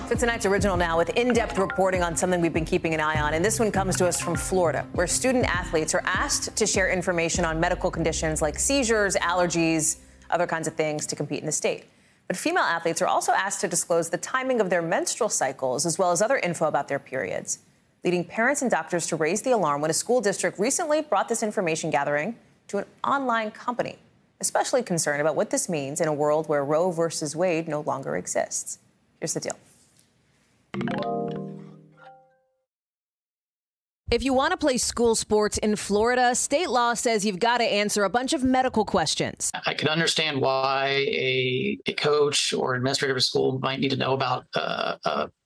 So tonight's original now with in-depth reporting on something we've been keeping an eye on. And this one comes to us from Florida, where student athletes are asked to share information on medical conditions like seizures, allergies, other kinds of things to compete in the state. But female athletes are also asked to disclose the timing of their menstrual cycles, as well as other info about their periods, leading parents and doctors to raise the alarm when a school district recently brought this information gathering to an online company, especially concerned about what this means in a world where Roe versus Wade no longer exists. Here's the deal. If you want to play school sports in Florida, state law says you've got to answer a bunch of medical questions. I can understand why a coach or administrator of a school might need to know about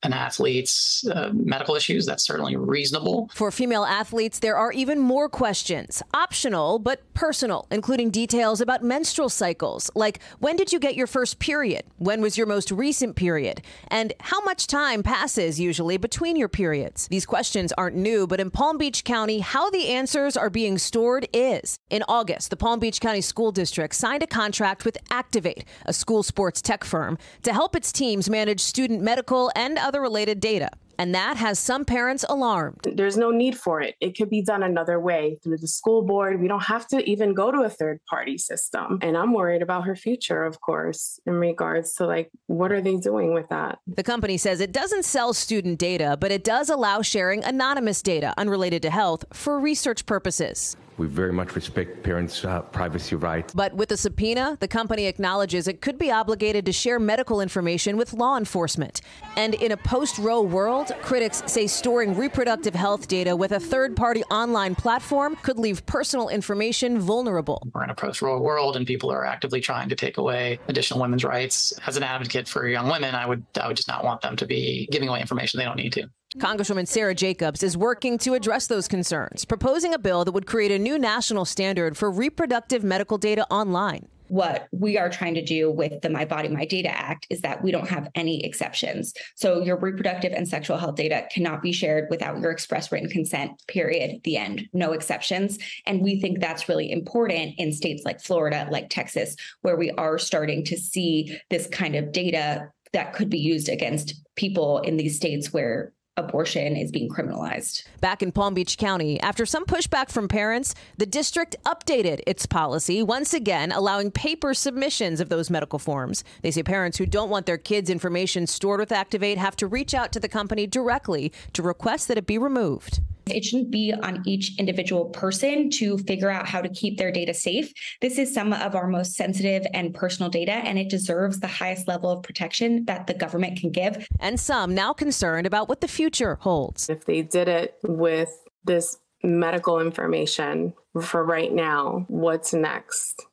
an athlete's medical issues. That's certainly reasonable. For female athletes, there are even more questions, optional but personal, including details about menstrual cycles, like when did you get your first period? When was your most recent period? And how much time passes usually between your periods? These questions aren't new, but in Palm Beach County, how the answers are being stored is. In August, the Palm Beach County School District signed a contract with Activate, a school sports tech firm, to help its teams manage student medical and other related data. And that has some parents alarmed. There's no need for it. It could be done another way through the school board. We don't have to even go to a third-party system. And I'm worried about her future, of course, in regards to, what are they doing with that? The company says it doesn't sell student data, but it does allow sharing anonymous data unrelated to health for research purposes. We very much respect parents' privacy rights. But with the subpoena, the company acknowledges it could be obligated to share medical information with law enforcement. And in a post-Roe world, critics say storing reproductive health data with a third-party online platform could leave personal information vulnerable. We're in a post-Roe world, and people are actively trying to take away additional women's rights. As an advocate for young women, I would just not want them to be giving away information they don't need to. Congresswoman Sara Jacobs is working to address those concerns, proposing a bill that would create a new national standard for reproductive medical data online. What we are trying to do with the My Body, My Data Act is that we don't have any exceptions. So your reproductive and sexual health data cannot be shared without your express written consent, period, the end, no exceptions. And we think that's really important in states like Florida, like Texas, where we are starting to see this kind of data that could be used against people in these states where abortion is being criminalized. Back in Palm Beach County, after some pushback from parents, the district updated its policy, once again allowing paper submissions of those medical forms. They say parents who don't want their kids' information stored with Activate have to reach out to the company directly to request that it be removed. It shouldn't be on each individual person to figure out how to keep their data safe. This is some of our most sensitive and personal data, and it deserves the highest level of protection that the government can give. And some now concerned about what the future holds. If they did it with this medical information for right now, what's next?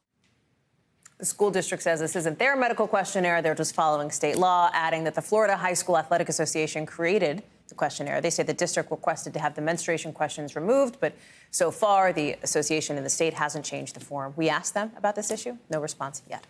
The school district says this isn't their medical questionnaire. They're just following state law, adding that the Florida High School Athletic Association created the questionnaire. They say the district requested to have the menstruation questions removed, but so far the association in the state hasn't changed the form. We asked them about this issue. No response yet.